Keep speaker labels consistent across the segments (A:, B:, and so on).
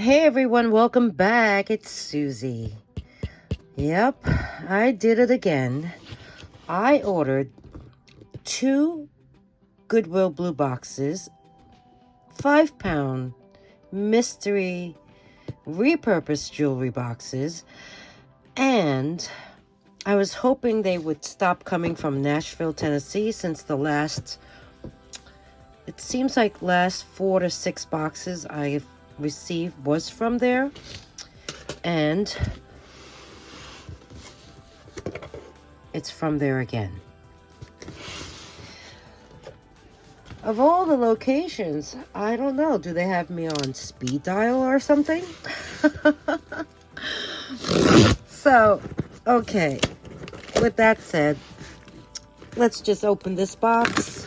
A: Hey everyone, welcome back. It's Susie. Yep, I did it again. I ordered 2 Goodwill Blue Boxes, 5-pound mystery repurposed jewelry boxes, and I was hoping they would stop coming from Nashville, Tennessee, since it seems like last 4 to 6 boxes I've received was from there, and it's from there again. Of all the locations, I don't know, do they have me on speed dial or something? So, okay, with that said, let's just open this box.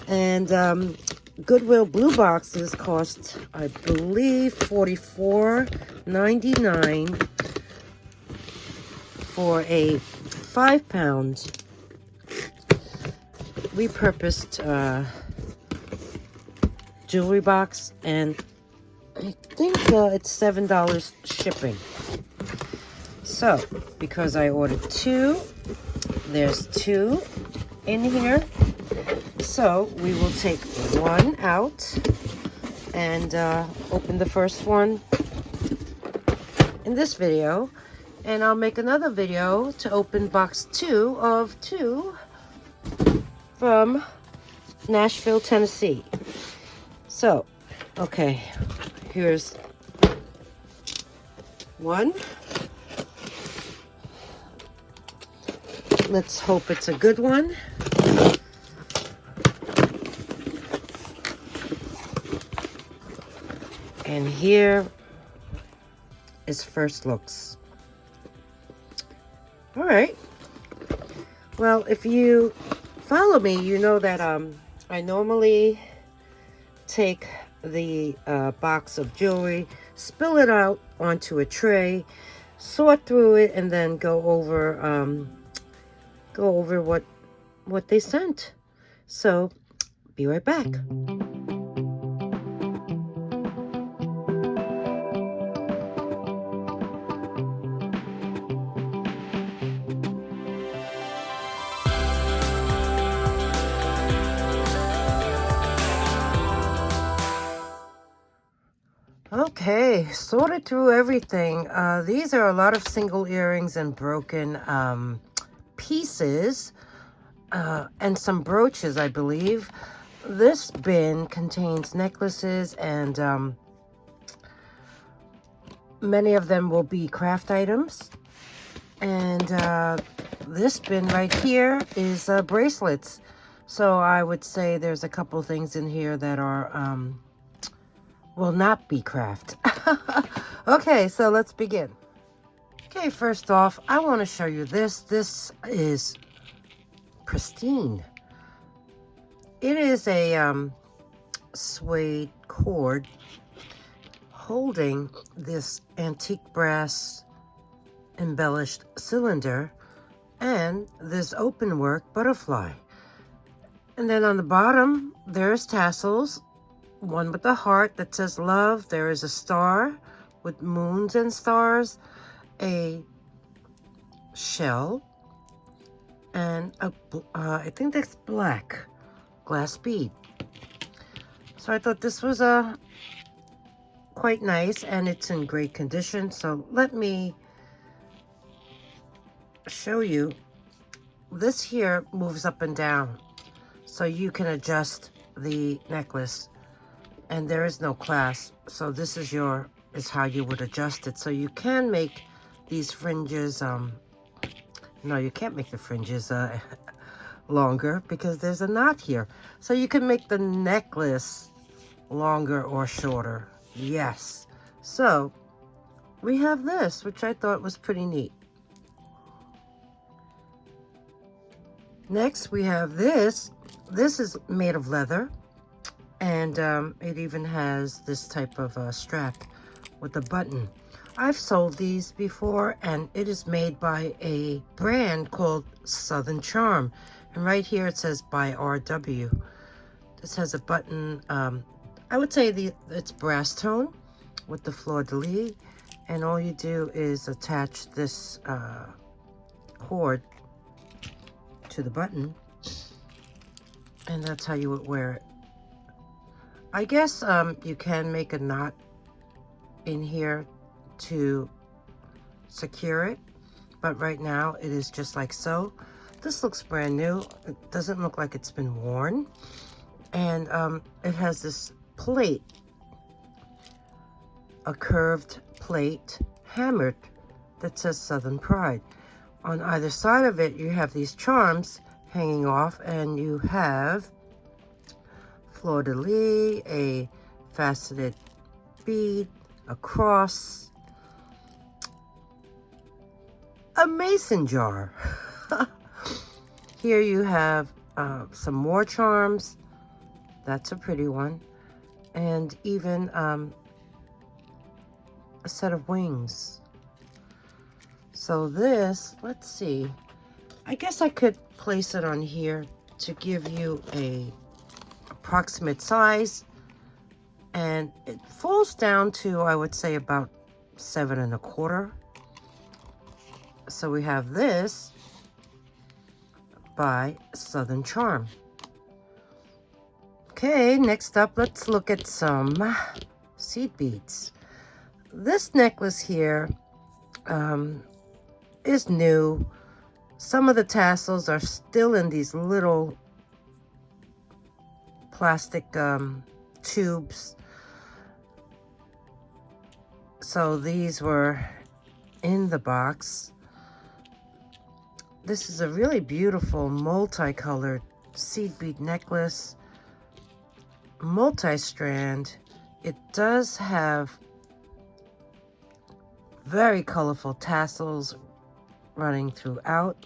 A: And Goodwill Blue Boxes cost, I believe, $44.99 for a 5-pound repurposed jewelry box, and I think it's $7 shipping. So, because I ordered 2, there's 2 in here. So we will take one out and open the first one in this video, and I'll make another video to open box 2 of 2 from Nashville, Tennessee. So, okay, here's one. Let's hope it's a good one. And here is first looks. All right. Well, if you follow me, you know that I normally take the box of jewelry, spill it out onto a tray, sort through it, and then go over what they sent. So, be right back. Okay, sorted through everything. These are a lot of single earrings and broken pieces, and some brooches, I believe. This bin contains necklaces, and many of them will be craft items. And this bin right here is bracelets. So I would say there's a couple things in here that are will not be craft. Okay, so let's begin. Okay, first off, I want to show you this. This is pristine. It is a suede cord holding this antique brass embellished cylinder and this open work butterfly. And then on the bottom, there's tassels. One with a heart that says love. There is a star with moons and stars, a shell, and I think that's black glass bead. So I thought this was quite nice, and it's in great condition. So let me show you. This here moves up and down, so you can adjust the necklace. And there is no clasp, so this is how you would adjust it. So you can make these fringes, no, you can't make the fringes longer because there's a knot here. So you can make the necklace longer or shorter. Yes. So we have this, which I thought was pretty neat. Next we have this. This is made of leather. And it even has this type of strap with a button. I've sold these before, and it is made by a brand called Southern Charm. And right here it says by RW. This has a button. I would say it's brass tone, with the fleur-de-lis, and all you do is attach this cord to the button, and that's how you would wear it. I guess you can make a knot in here to secure it, but right now it is just like so. This looks brand new. It doesn't look like it's been worn, and it has this plate, a curved plate hammered that says Southern Pride. On either side of it you have these charms hanging off, and you have fleur-de-lis, a faceted bead, a cross, a mason jar. Here you have some more charms. That's a pretty one. And even a set of wings. So this, let's see, I guess I could place it on here to give you a approximate size, and it falls down to, I would say, about 7 1/4. So we have this by Southern Charm. Okay, next up, let's look at some seed beads. This necklace here is new. Some of the tassels are still in these little plastic tubes. So these were in the box. This is a really beautiful multicolored seed bead necklace, multi-strand. It does have very colorful tassels running throughout.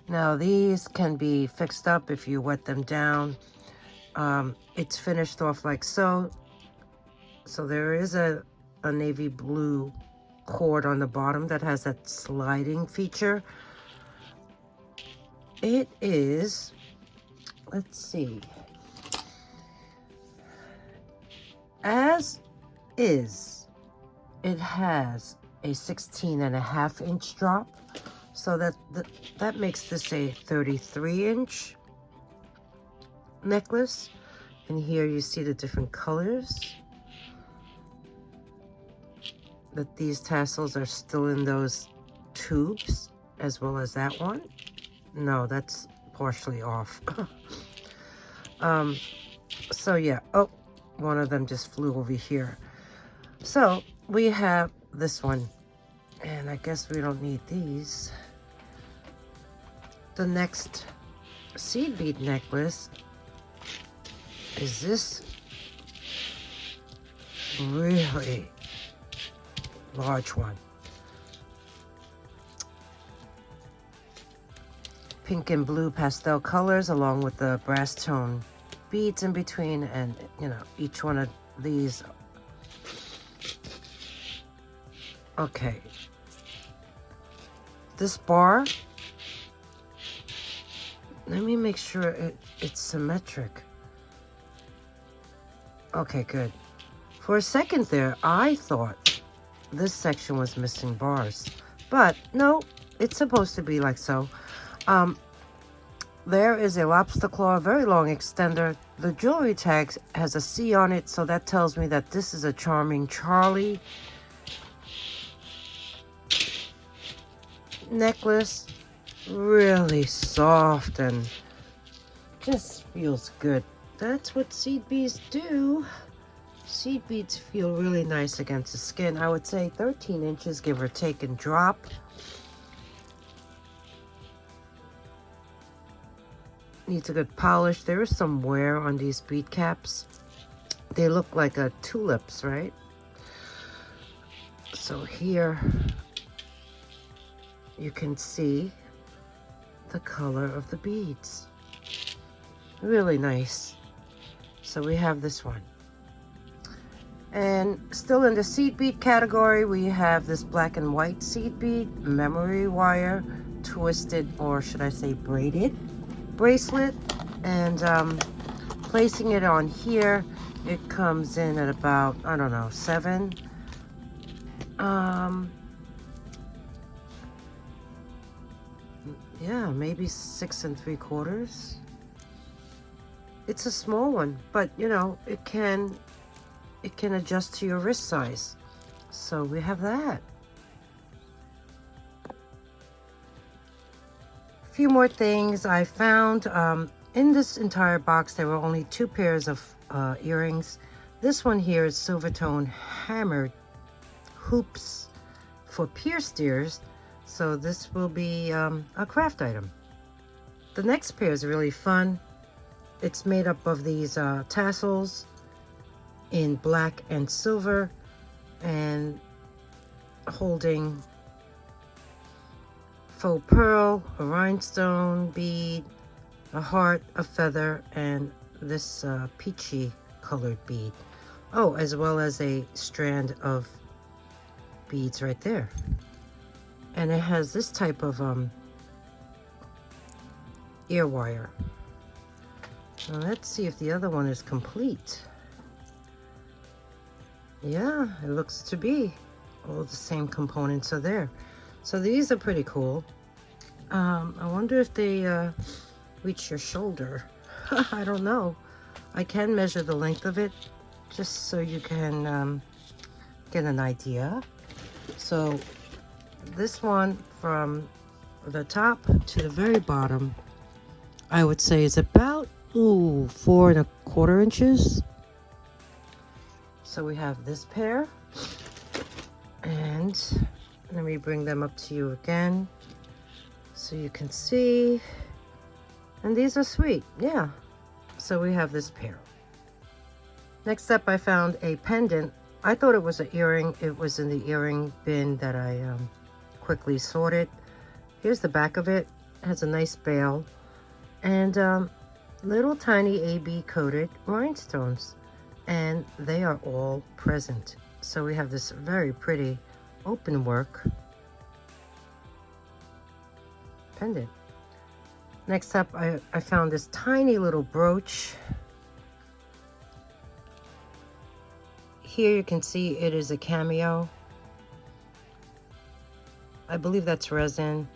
A: Now these can be fixed up if you wet them down. It's finished off like so. So there is a navy blue cord on the bottom that has that sliding feature. It is, let's see, as is, it has a 16.5-inch drop, so that makes this a 33-inch necklace. And here you see the different colors, that these tassels are still in those tubes, as well as that one. No, that's partially off. So yeah, oh, one of them just flew over here. So we have this one, and I guess we don't need these. The next seed bead necklace is this really large one. Pink and blue pastel colors, along with the brass tone beads in between, and you know, each one of these. Okay, this bar, let me make sure it's symmetric. Okay, good. For a second there, I thought this section was missing bars, but no, it's supposed to be like so. There is a lobster claw, very long extender. The jewelry tag has a C on it, so that tells me that this is a Charming Charlie necklace. Really soft and just feels good. That's what seed beads do. Seed beads feel really nice against the skin. I would say 13 inches, give or take, and drop. Needs a good polish. There is some wear on these bead caps. They look like tulips, right? So here you can see the color of the beads. Really nice. So we have this one. And still in the seed bead category, we have this black and white seed bead, memory wire, twisted, or should I say braided bracelet. And placing it on here, It comes in at about, I don't know, 7. Yeah, maybe 6 3/4. It's a small one, but you know, it can adjust to your wrist size. So we have that. A few more things I found. In this entire box, there were only 2 pairs of earrings. This one here is silver tone hammered hoops for pierced ears. So this will be a craft item. The next pair is really fun. It's made up of these tassels in black and silver, and holding faux pearl, a rhinestone bead, a heart, a feather, and this peachy colored bead. Oh, as well as a strand of beads right there. And it has this type of ear wire. Now let's see if the other one is complete. Yeah, it looks to be. All the same components are there. So these are pretty cool. I wonder if they reach your shoulder. I don't know. I can measure the length of it just so you can get an idea. So this one from the top to the very bottom, I would say is about 4 1/4 inches. So we have this pair, and let me bring them up to you again so you can see. And these are sweet, yeah. So we have this pair. Next up, I found a pendant. I thought it was an earring. It was in the earring bin that I quickly sorted. Here's the back of it. It has a nice bail and little tiny AB coated rhinestones, and they are all present. So we have this very pretty open work pendant. Next up, I found this tiny little brooch. Here you can see it is a CAMEO. I believe that's resin.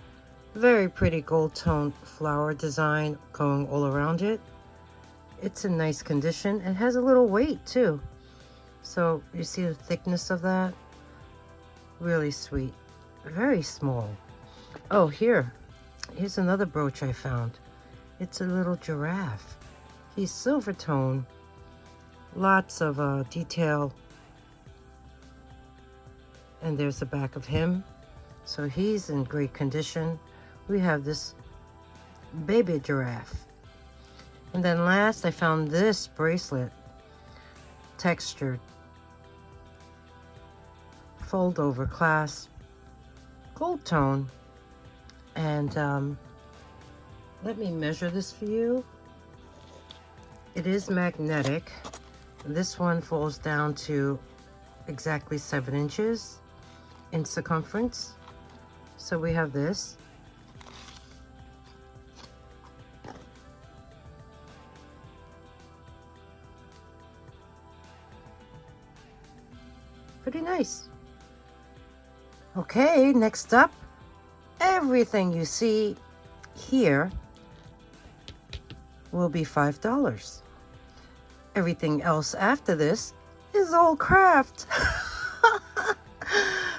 A: Very pretty gold tone flower design going all around it. It's in nice condition. It has a little weight too. So you see the thickness of that? Really sweet. Very small. Oh, here's another brooch I found. It's a little giraffe. He's silver tone. Lots of detail. And there's the back of him. So he's in great condition. We have this baby giraffe. And then last, I found this bracelet, textured, fold over clasp, gold tone. And let me measure this for you. It is magnetic. This one falls down to exactly 7 inches in circumference. So we have this. Pretty nice. Okay, next up, everything you see here will be $5. Everything else after this is all craft.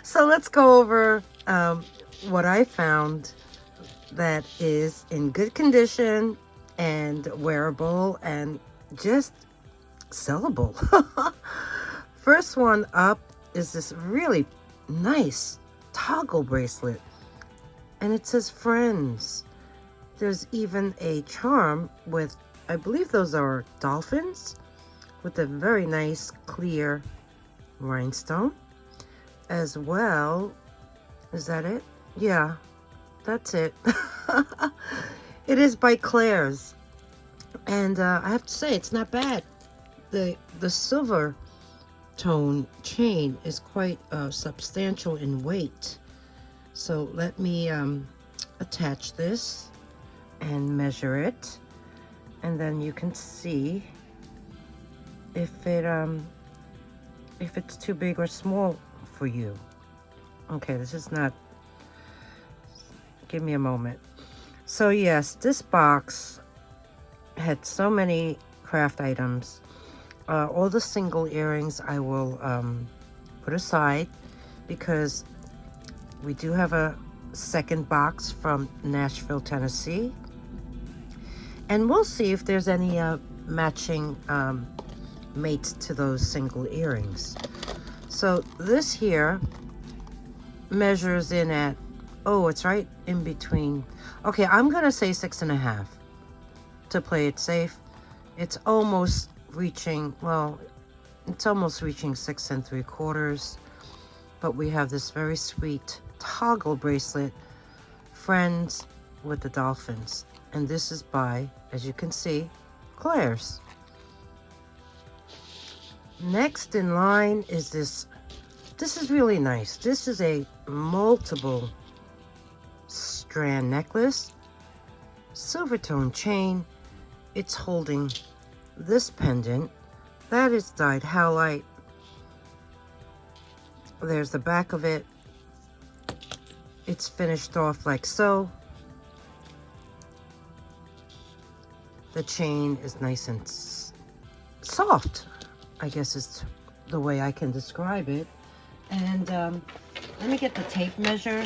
A: So let's go over what I found that is in good condition and wearable and just sellable. First one up is this really nice toggle bracelet, and it says friends. There's even a charm with, I believe those are dolphins, with a very nice clear rhinestone as well. Is that it? Yeah, that's it. It is by Claire's, and I have to say it's not bad. The silver tone chain is quite substantial in weight. So let me attach this and measure it, and then you can see if it's too big or small for you. Okay, this is not, give me a moment. So yes, this box had so many craft items. All the single earrings I will put aside because we do have a second box from Nashville, Tennessee. And we'll see if there's any matching mates to those single earrings. So this here measures in at, oh, it's right in between. Okay, I'm gonna say 6.5 to play it safe. It's almost reaching, well, it's almost reaching 6 3/4. But we have this very sweet toggle bracelet, Friends with the Dolphins. And this is by, as you can see, Claire's. Next in line is this. This is really nice. This is a multiple strand necklace, silver tone chain. It's holding this pendant that is dyed howlite. There's the back of it. It's finished off like so. The chain is nice and soft, I guess is the way I can describe it. And let me get the tape measure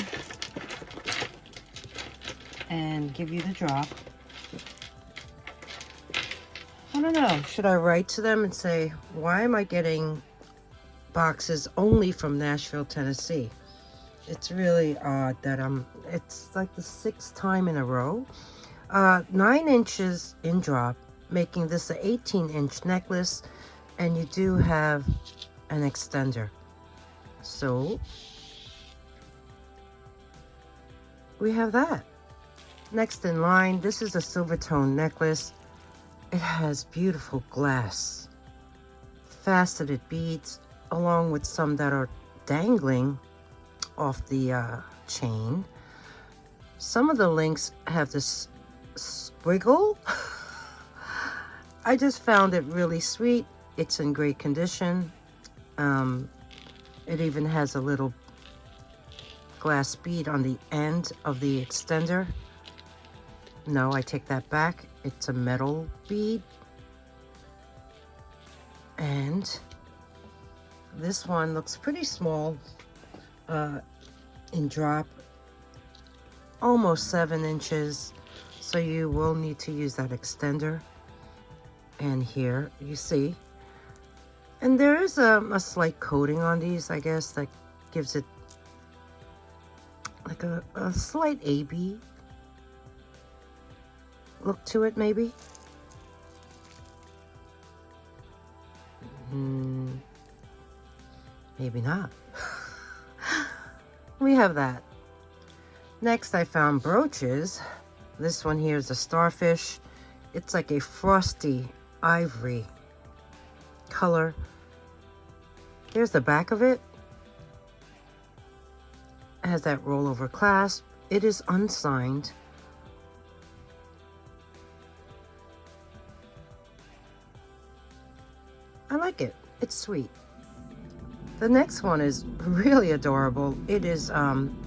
A: and give you the drop. I don't know, should I write to them and say, why am I getting boxes only from Nashville, Tennessee? It's really odd that it's like the 6th time in a row. 9 inches in drop, making this an 18-inch necklace, and you do have an extender. So we have that. Next in line, this is a silver tone necklace. It has beautiful glass, faceted beads, along with some that are dangling off the chain. Some of the links have this squiggle. I just found it really sweet. It's in great condition. It even has a little glass bead on the end of the extender. No, I take that back. It's a metal bead. And this one looks pretty small in drop, almost 7 inches. So you will need to use that extender. And here you see, and there is a slight coating on these, I guess, that gives it like a slight AB look to it, maybe. Maybe not. We have that. Next, I found brooches. This one here is a starfish. It's like a frosty ivory color. Here's the back of it. It has that rollover clasp. It is unsigned. I like it. It's sweet. The next one is really adorable. It is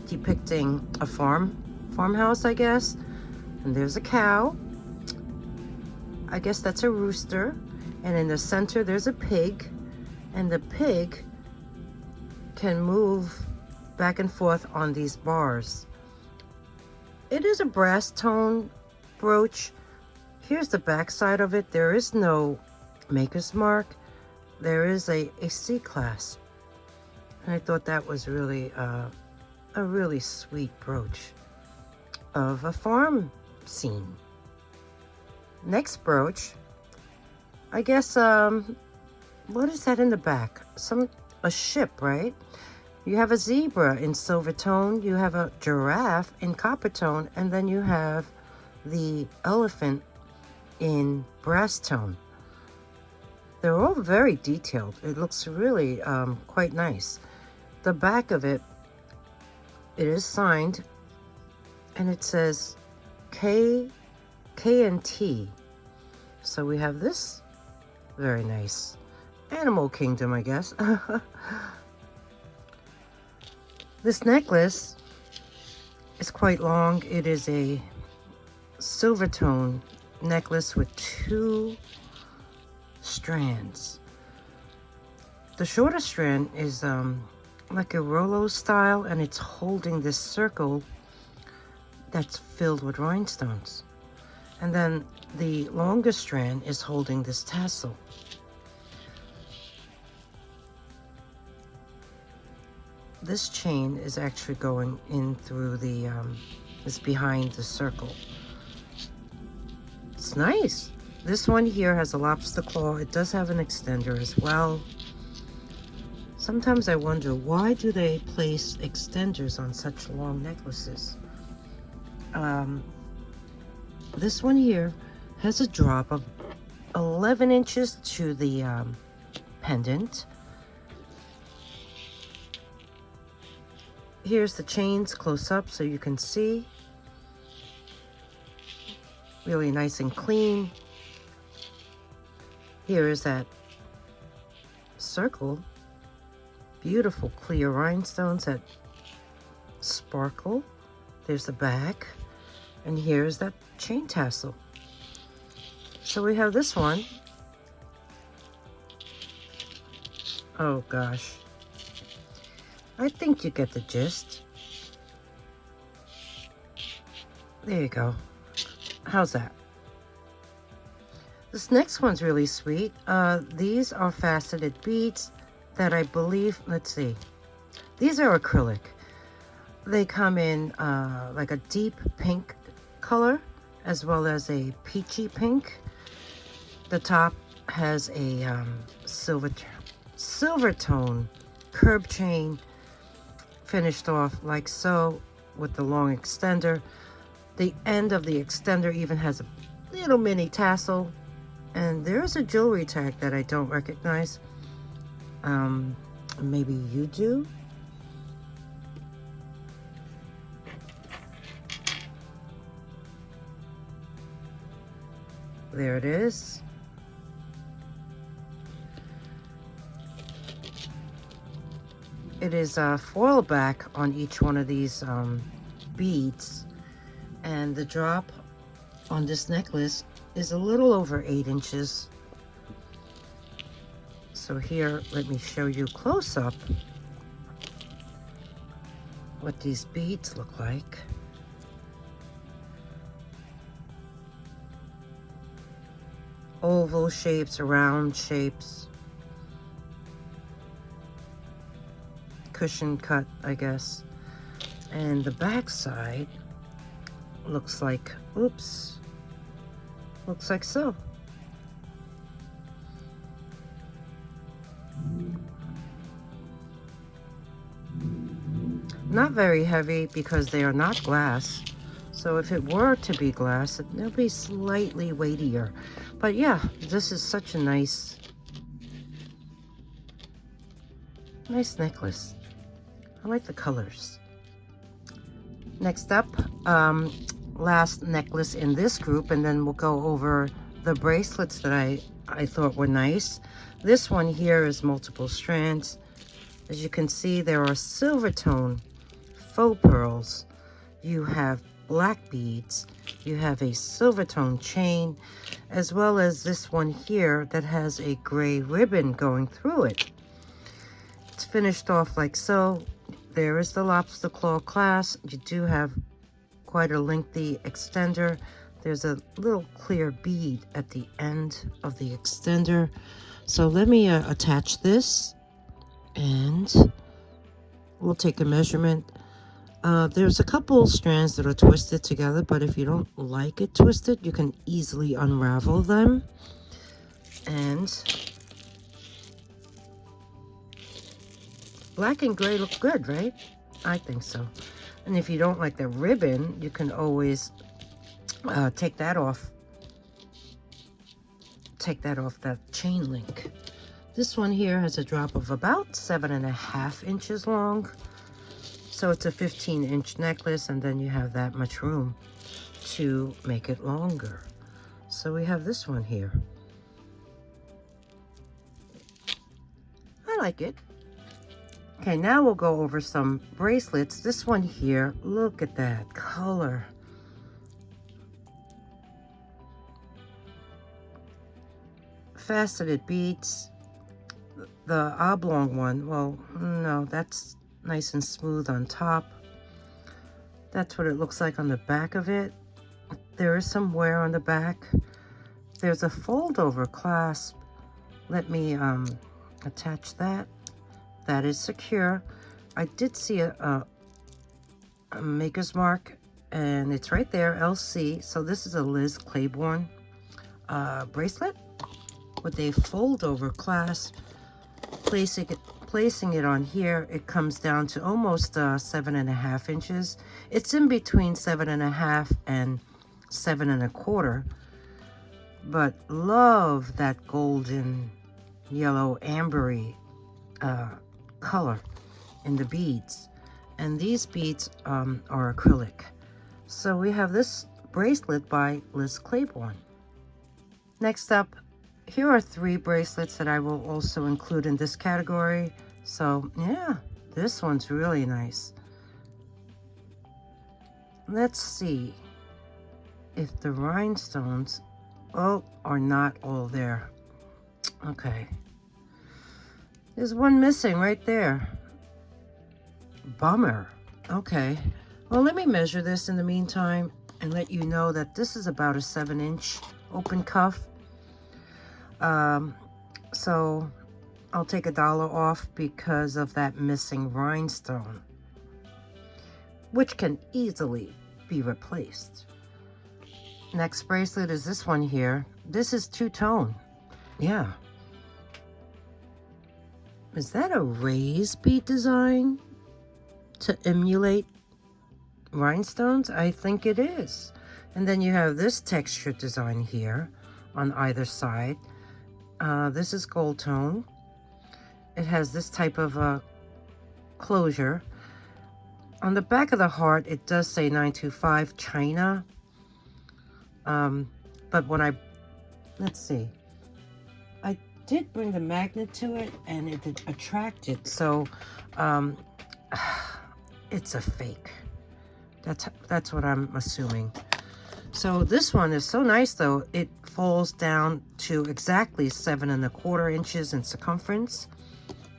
A: depicting a farmhouse, I guess. And there's a cow. I guess that's a rooster. And in the center, there's a pig. And the pig can move back and forth on these bars. It is a brass tone brooch. Here's the back side of it. There is no maker's mark. There is a C clasp. And I thought that was really a really sweet brooch of a farm scene. Next brooch, I guess, what is that in the back? A ship, right? You have a zebra in silver tone, you have a giraffe in copper tone, and then you have the elephant in brass tone. They're all very detailed. It looks really quite nice. The back of it, it is signed, and it says K and T. So we have this very nice animal kingdom, I guess. This necklace is quite long. It is a silver tone necklace with 2 strands. The shorter strand is like a Rolo style, and it's holding this circle that's filled with rhinestones. And then the longer strand is holding this tassel. This chain is actually going in through the, is behind the circle. It's nice. This one here has a lobster claw. It does have an extender as well. Sometimes I wonder, why do they place extenders on such long necklaces? This one here has a drop of 11 inches to the pendant. Here's the chains close up so you can see. Really nice and clean. Here is that circle. Beautiful clear rhinestones that sparkle. There's the back. And here's that chain tassel. So we have this one. Oh gosh. I think you get the gist. There you go. How's that? This next one's really sweet. These are faceted beads that I believe, let's see. These are acrylic. They come in like a deep pink color as well as a peachy pink. The top has a silver tone curb chain finished off like so with the long extender. The end of the extender even has a little mini tassel, and there's a jewelry tag that I don't recognize. Maybe you do. There it is. It is foil back on each one of these beads, and the drop on this necklace is a little over 8 inches. So here, let me show you close up what these beads look like. Oval shapes, round shapes, cushion cut, I guess. And the back side looks like, oops, looks like so. Not very heavy because they are not glass. So if it were to be glass, it'll be slightly weightier. But yeah, this is such a nice necklace. I like the colors. Next up, last necklace in this group, and then we'll go over the bracelets that I thought were nice. This one here is multiple strands. As you can see, there are silver tone faux pearls. You have black beads. You have a silver tone chain, as well as this one here that has a gray ribbon going through it. It's finished off like so. There is the lobster claw clasp. You do have quite a lengthy extender. There's a little clear bead at the end of the extender. So let me attach this, and we'll take a measurement. There's a couple strands that are twisted together, but if you don't like it twisted, you can easily unravel them. And black and gray look good, right? I think so. And if you don't like the ribbon, you can always take that off. Take that off that chain link. This one here has a drop of about 7.5 inches long. So it's a 15-inch necklace, and then you have that much room to make it longer. So we have this one here. I like it. Okay, now we'll go over some bracelets. This one here, look at that color. Faceted beads. The oblong one, well, no, that's nice and smooth on top. That's what it looks like on the back of it. There is some wear on the back. There's a fold over clasp. Let me attach that. That is secure. I did see a maker's mark, and it's right there, LC. So this is a Liz Claiborne bracelet with a fold over clasp. Placing it on here, it comes down to almost 7.5 inches. It's in between 7.5 and 7 1/4. But love that golden yellow ambery color in the beads. And these beads are acrylic. So we have this bracelet by Liz Claiborne. Next up, here are 3 bracelets that I will also include in this category. So yeah, this one's really nice. Let's see if the rhinestones are not all there. Okay. There's one missing right there. Bummer. Okay. Well, let me measure this in the meantime and let you know that this is about a 7-inch open cuff. So I'll take $1 off because of that missing rhinestone, which can easily be replaced. Next bracelet is this one here. This is two-tone. Yeah. Is that a raised bead design to emulate rhinestones? I think it is. And then you have this texture design here on either side. This is gold tone. It has this type of closure. On the back of the heart, it does say 925 China. But when let's see, I did bring the magnet to it and it did attract it. So it's a fake. That's what I'm assuming. So this one is so nice though. It falls down to exactly 7 1/4 inches in circumference,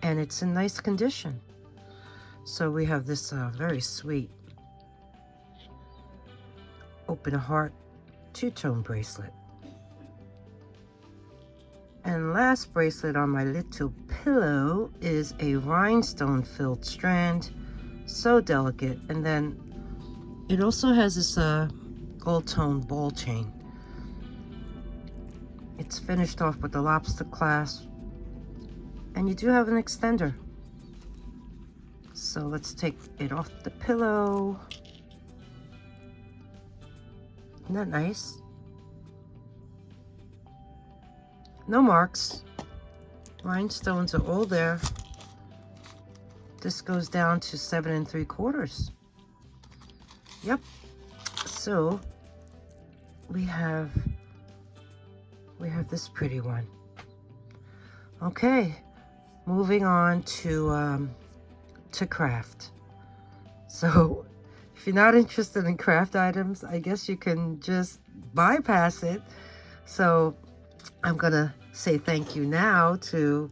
A: and it's in nice condition. So we have this very sweet open heart two-tone bracelet. And last bracelet on my little pillow is a rhinestone filled strand. So delicate. And then it also has this gold tone ball chain. It's finished off with the lobster clasp, and you do have an extender. So let's take it off the pillow. Isn't that nice? No marks. Rhinestones are all there. This goes down to 7 3/4. Yep. So we have this pretty one. Okay, moving on to craft. So if you're not interested in craft items, I guess you can just bypass it. So I'm gonna say thank you now to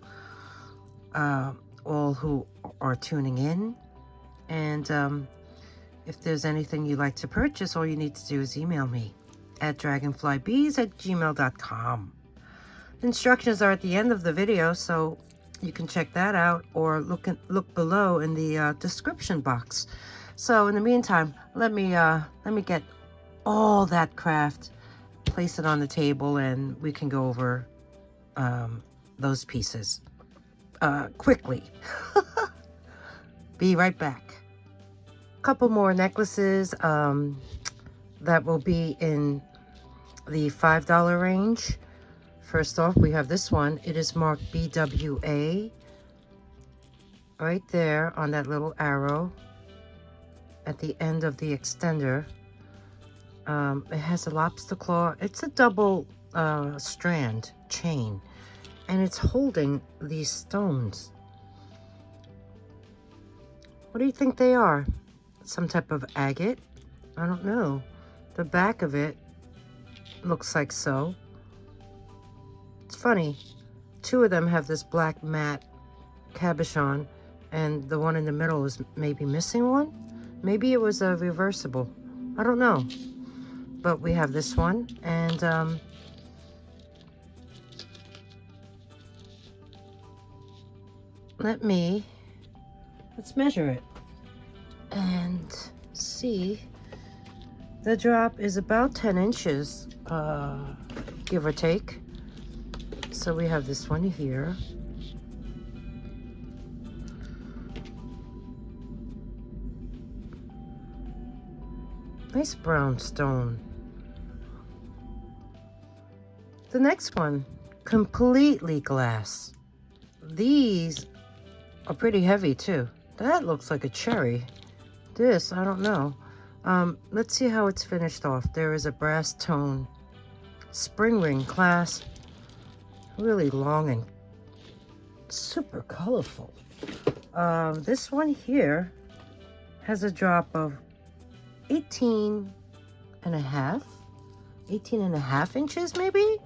A: all who are tuning in. And if there's anything you'd like to purchase, all you need to do is email me at dragonflybeez@gmail.com. Instructions are at the end of the video, so you can check that out, or look below in the description box. So in the meantime, let me get all that craft, place it on the table, and we can go over those pieces quickly. Be right back. Couple more necklaces that will be in the $5 range. First off, we have this one. It is marked BWA right there on that little arrow at the end of the extender. It has a lobster claw. It's a double strand chain, and it's holding these stones. What do you think they are? Some type of agate? I don't know. The back of it looks like so. It's funny. Two of them have this black matte cabochon, and the one in the middle is maybe missing one. Maybe it was a reversible. I don't know. But we have this one, and let's measure it and see. The drop is about 10 inches, give or take. So we have this one here. Nice brown stone. The next one, completely glass. These are pretty heavy too. That looks like a cherry. This, I don't know. Let's see how it's finished off. There is a brass tone spring ring clasp, really long and super colorful. This one here has a drop of 18 and a half inches, maybe,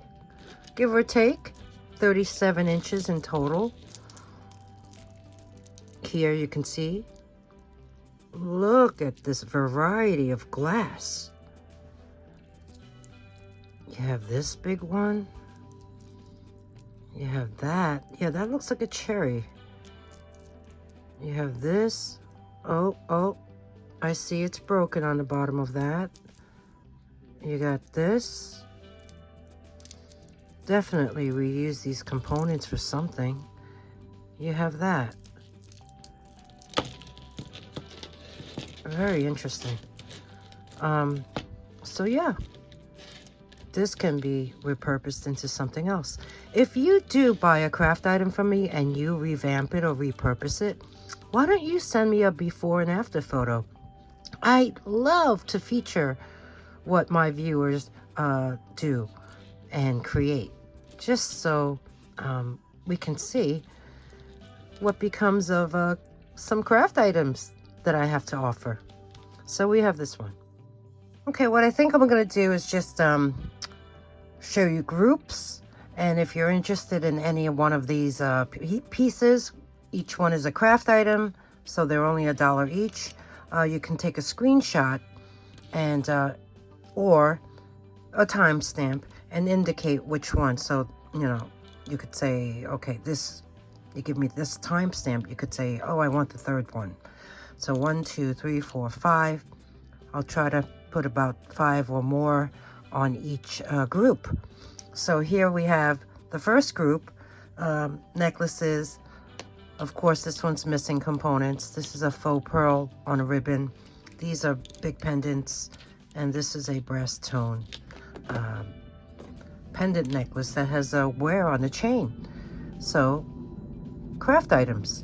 A: give or take. 37 inches in total. Here you can see. Look at this variety of glass. You have this big one. You have that. Yeah, that looks like a cherry. You have this. Oh, I see it's broken on the bottom of that. You got this. Definitely reuse these components for something. You have that. Very interesting. So yeah, this can be repurposed into something else. If you do buy a craft item from me and you revamp it or repurpose it, why don't you send me a before and after photo? I love to feature what my viewers do and create, just so we can see what becomes of some craft items that I have to offer. So we have this one. Okay, what I think I'm going to do is just show you groups, and if you're interested in any one of these pieces, each one is a craft item, so they're only $1 each. You can take a screenshot and or a timestamp and indicate which one. So, you know, you could say, okay, this, you give me this timestamp, you could say, oh, I want the third one. So 1, 2, 3, 4, 5. I'll try to put about 5 or more on each group. So here we have the first group, necklaces. Of course, this one's missing components. This is a faux pearl on a ribbon. These are big pendants, and this is a brass tone pendant necklace that has a wear on the chain. So, craft items.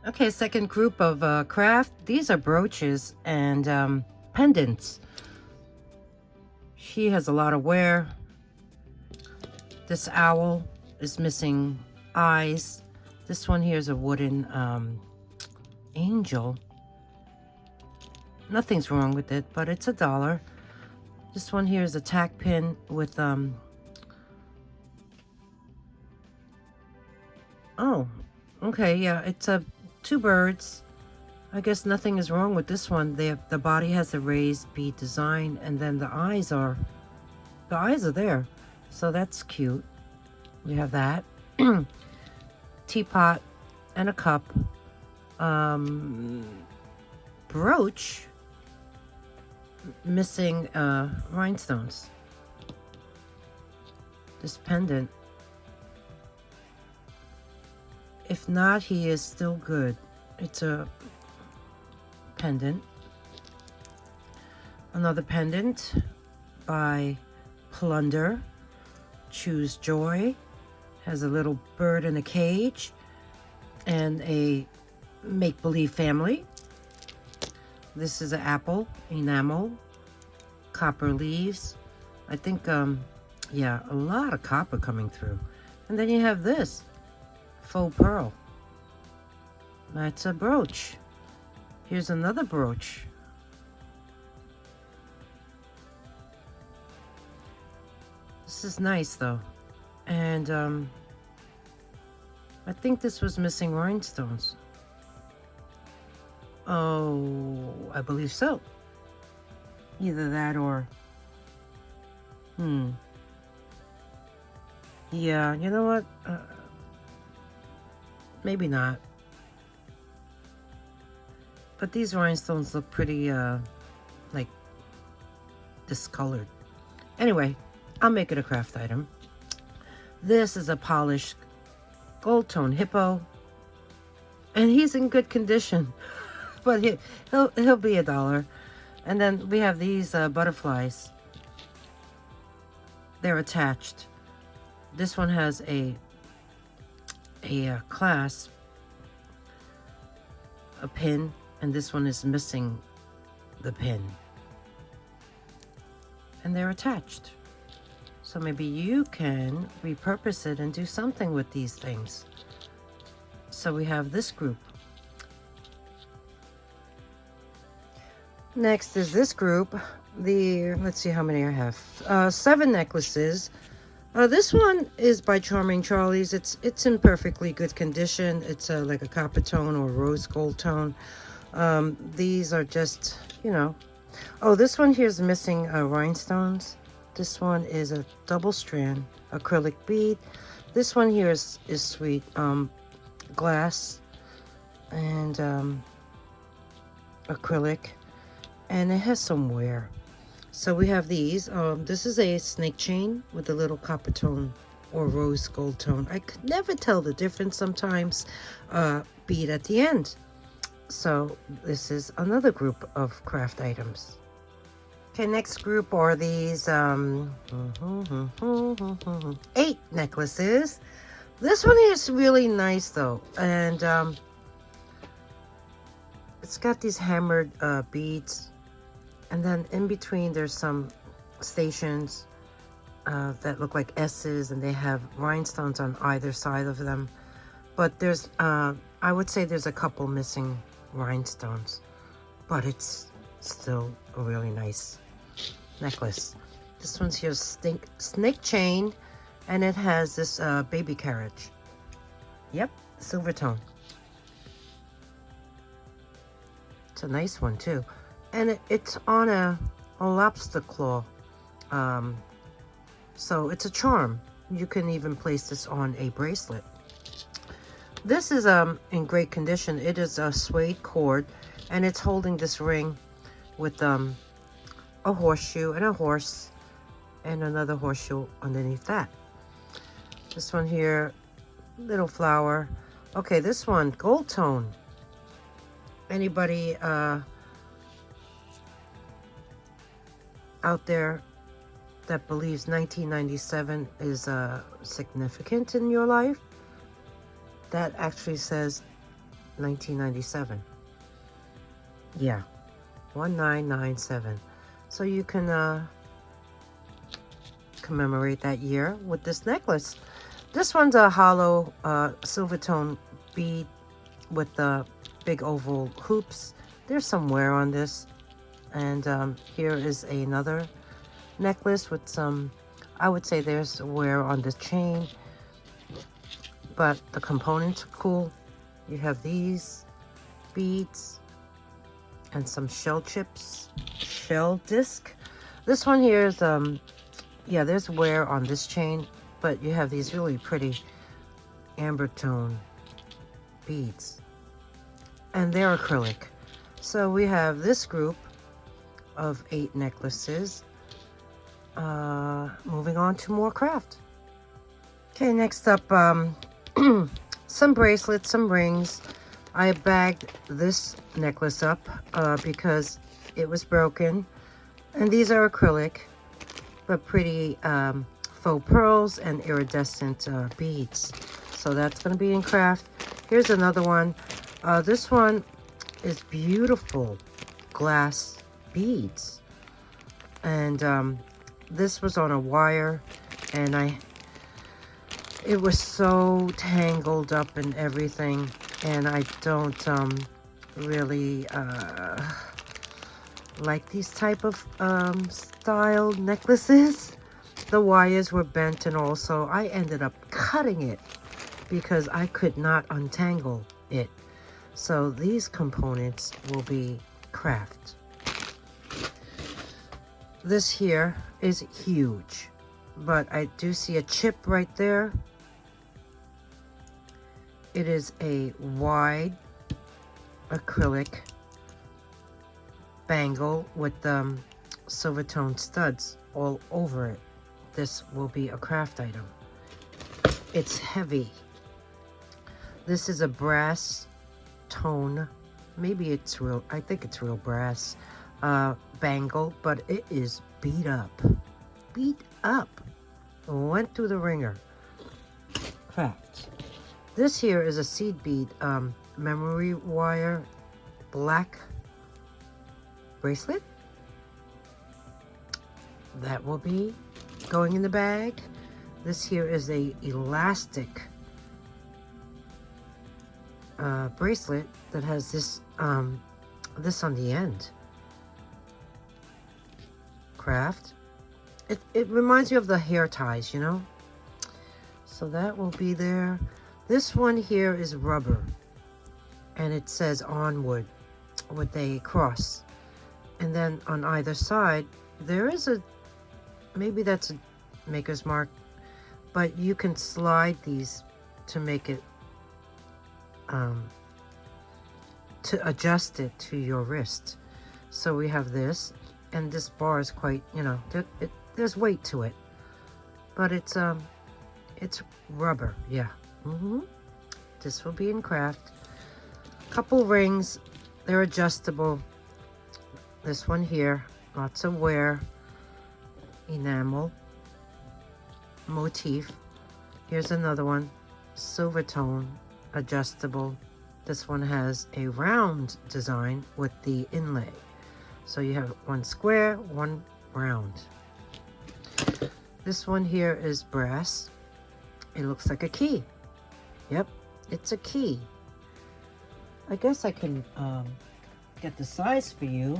A: Okay, second group of craft. These are brooches and pendants. She has a lot of wear. This owl is missing eyes. This one here is a wooden angel. Nothing's wrong with it, but it's $1. This one here is a tack pin with oh, okay, yeah, it's a 2 birds. I guess nothing is wrong with this one. The body has a raised bead design, and then the eyes are there, so that's cute. We have that. Teapot and a cup. Brooch missing rhinestones. This pendant, if not, he is still good. It's a pendant. Another pendant by Plunder. Choose Joy. Has a little bird in a cage and a make-believe family. This is an apple enamel, copper leaves. I think, yeah, a lot of copper coming through. And then you have this faux pearl. That's a brooch. Here's another brooch. This is nice though. And I think this was missing rhinestones. Oh, I believe so. Either that or... Yeah, you know what? Maybe not. But these rhinestones look pretty, like, discolored. Anyway, I'll make it a craft item. This is a polished gold tone hippo. And he's in good condition. But he'll be $1. And then we have these butterflies. They're attached. This one has a clasp, a pin, and this one is missing the pin. And they're attached. So maybe you can repurpose it and do something with these things. So we have this group. Next is this group. Let's see how many I have. 7 necklaces. This one is by Charming Charlie's. It's in perfectly good condition. It's like a copper tone or rose gold tone. These are just, you know. Oh, this one here is missing rhinestones. This one is a double strand acrylic bead. This one here is sweet glass and acrylic, and it has some wear. So we have these. This is a snake chain with a little copper tone or rose gold tone. I could never tell the difference sometimes. Bead at the end. So this is another group of craft items. Okay, next group are these 8 necklaces. This one is really nice though, and it's got these hammered beads. And then in between, there's some stations that look like S's, and they have rhinestones on either side of them. But there's, I would say there's a couple missing rhinestones. But it's still a really nice necklace. This one's here, snake chain, and it has this baby carriage. Yep, silver tone. It's a nice one too. And it's on a lobster claw. So it's a charm. You can even place this on a bracelet. This is in great condition. It is a suede cord, and it's holding this ring with a horseshoe and a horse and another horseshoe underneath that. This one here, little flower. Okay, this one, gold tone. Anybody out there that believes 1997 is significant in your life? That actually says 1997. Yeah, 1997. So you can commemorate that year with this necklace. This one's a hollow silver tone bead with the big oval hoops. There's some wear on this. And here is another necklace with some, I would say there's wear on the chain, but the components are cool. You have these beads and some shell chips, shell disc. This one here is, yeah, there's wear on this chain, but you have these really pretty amber tone beads, and they're acrylic. So we have this group of 8 necklaces. Moving on to more craft. Okay, next up, some bracelets, some rings. I bagged this necklace up because it was broken, and these are acrylic, but pretty faux pearls and iridescent beads. So that's going to be in craft. Here's another one. This one is beautiful glass beads, and this was on a wire, and it was so tangled up and everything. and I don't really like these type of style necklaces. The wires were bent, and also I ended up cutting it because I could not untangle it. So these components will be craft. This here is huge, but I do see a chip right there. It is a wide acrylic bangle with silver tone studs all over it. This will be a craft item. It's heavy. This is a brass tone, maybe it's real, I think it's real brass bangle, but it is beat up. Beat up. Went through the ringer. Craft. This here is a seed bead memory wire black bracelet. That will be going in the bag. This here is a elastic bracelet that has this this on the end. Craft. It reminds me of the hair ties, you know. So that will be there. This one here is rubber, and it says onward with a cross, and then on either side there is a, maybe that's a maker's mark, but you can slide these to make it to adjust it to your wrist. So we have this, and this bar is quite, you know, there's weight to it, but it's rubber. Yeah. This will be in craft. Couple rings, they're adjustable. This one here, lots of wear, enamel motif. Here's another one, silver tone, adjustable. This one has a round design with the inlay. So you have one square, one round. This one here is brass. It looks like a key. Yep, it's a key. I guess I can get the size for you.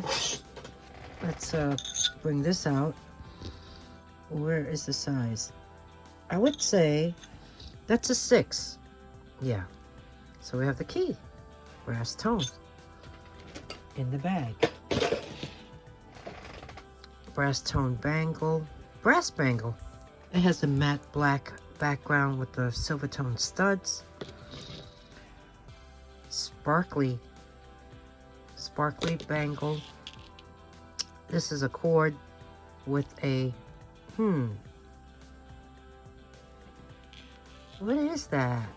A: Let's bring this out. Where is the size? I would say that's a 6. Yeah. So we have the key. Brass tone. In the bag. Brass tone bangle. Brass bangle. It has a matte black background with the silver tone studs. Sparkly bangle. This is a cord with a what is that?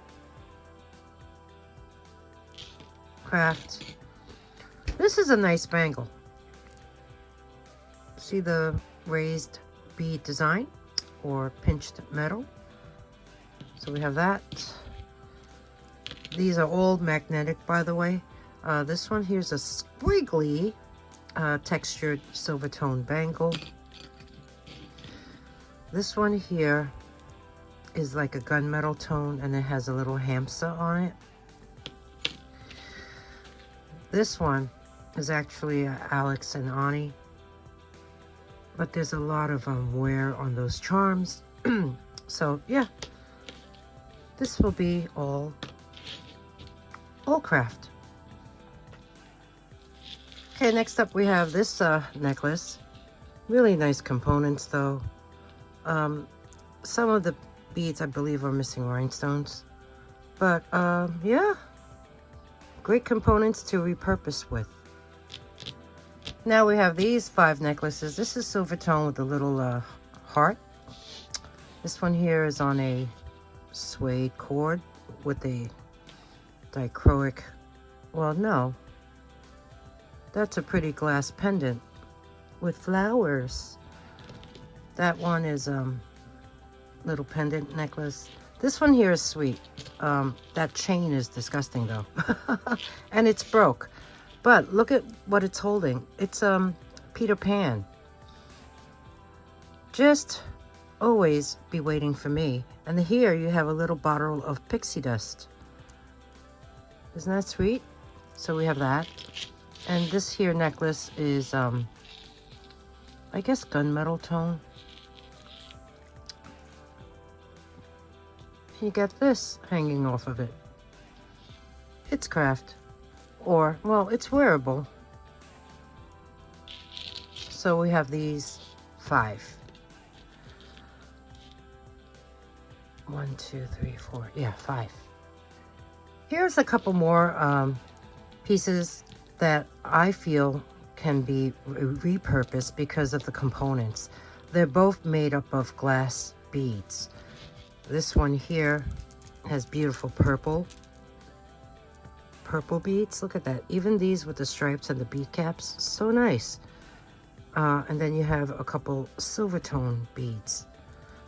A: Craft. This is a nice bangle. See the raised bead design or pinched metal? So we have that. These are all magnetic, by the way. This one here's a squiggly textured silver tone bangle. This one here is like a gunmetal tone, and it has a little hamster on it. This one is actually Alex and Ani, but there's a lot of wear on those charms. So yeah, this will be all craft. Okay, next up we have this necklace. Really nice components though. Some of the beads I believe are missing rhinestones, but yeah, great components to repurpose with. Now we have these 5 necklaces. This is silver tone with a little heart. This one here is on a suede cord with a dichroic, well, no, that's a pretty glass pendant with flowers. That one is little pendant necklace. This one here is sweet. That chain is disgusting though. And it's broke, but look at what it's holding. It's Peter Pan. Just always be waiting for me. And here you have a little bottle of pixie dust. Isn't that sweet? So we have that. And this here necklace is, I guess, gunmetal tone. You get this hanging off of it. It's craft. Or, well, it's wearable. So we have these 5. 1, 2, 3, 4. Yeah, 5. Here's a couple more pieces that I feel can be repurposed because of the components. They're both made up of glass beads. This one here has beautiful purple beads. Look at that. Even these with the stripes and the bead caps, so nice. And then you have a couple silver tone beads.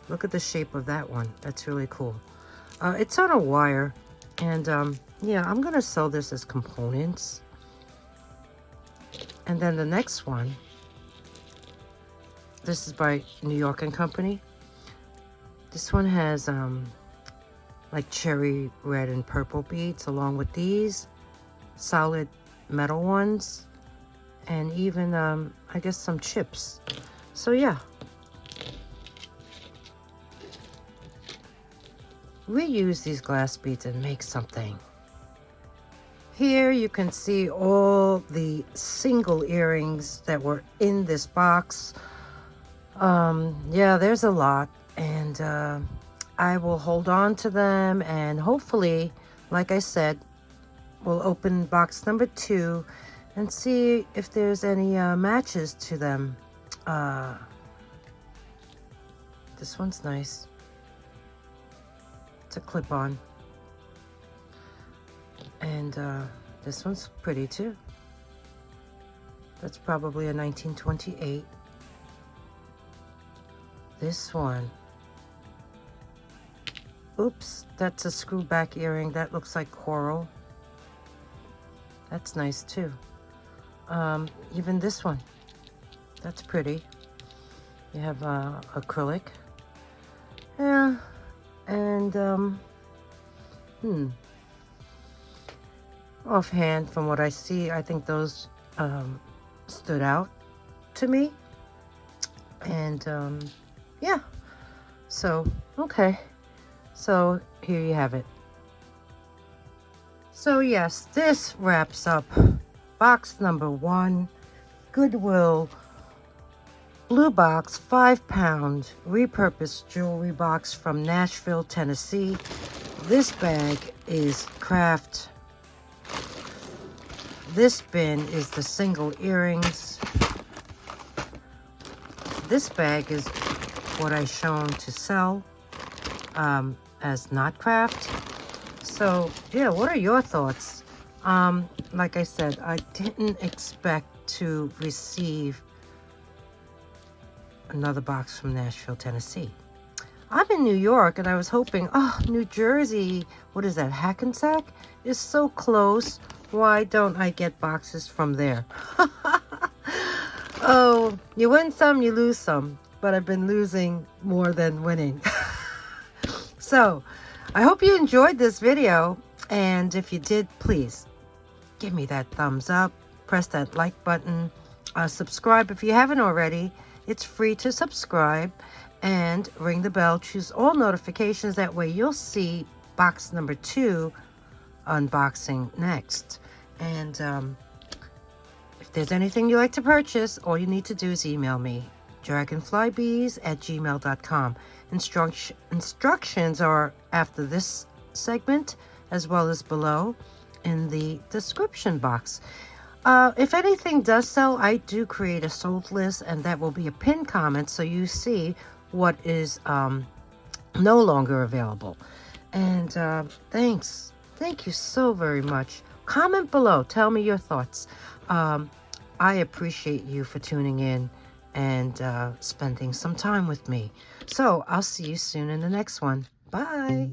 A: Look at the shape of that one. That's really cool. It's on a wire, and yeah, I'm gonna sell this as components. And then the next one, this is by New York & Company. This one has like cherry red and purple beads, along with these solid metal ones, and even I guess some chips. So yeah, reuse these glass beads and make something. Here you can see all the single earrings that were in this box. Yeah, there's a lot, and I will hold on to them, and hopefully, like I said, we'll open box number 2 and see if there's any matches to them. This one's nice. It's a clip-on. And this one's pretty too. That's probably a 1928. This one. Oops, that's a screw back earring. That looks like coral. That's nice too. Even this one. That's pretty. You have acrylic. Yeah. And offhand, from what I see, I think those stood out to me. And yeah, so okay, so here you have it. So yes, this wraps up box number 1, Goodwill Bluebox 5lb Repurposed Jewelry Box from Nashville, Tennessee. This bag is craft. This bin is the single earrings. This bag is what I shown to sell as not craft. So yeah, what are your thoughts? Like I said, I didn't expect to receive another box from Nashville, Tennessee. I'm in New York, and I was hoping, oh, New Jersey, what is that, Hackensack, is so close. Why don't I get boxes from there? Oh, you win some, you lose some. But I've been losing more than winning. So, I hope you enjoyed this video. And if you did, please give me that thumbs up. Press that like button. Subscribe if you haven't already. It's free to subscribe. And ring the bell. Choose all notifications. That way you'll see box number 2 unboxing next. And if there's anything you like to purchase, all you need to do is email me, dragonflybeez@gmail.com. Instructions are after this segment, as well as below in the description box. If anything does sell, I do create a sold list, and that will be a pinned comment so you see what is no longer available. And thanks. Thank you so very much. Comment below. Tell me your thoughts. I appreciate you for tuning in and spending some time with me. So I'll see you soon in the next one. Bye.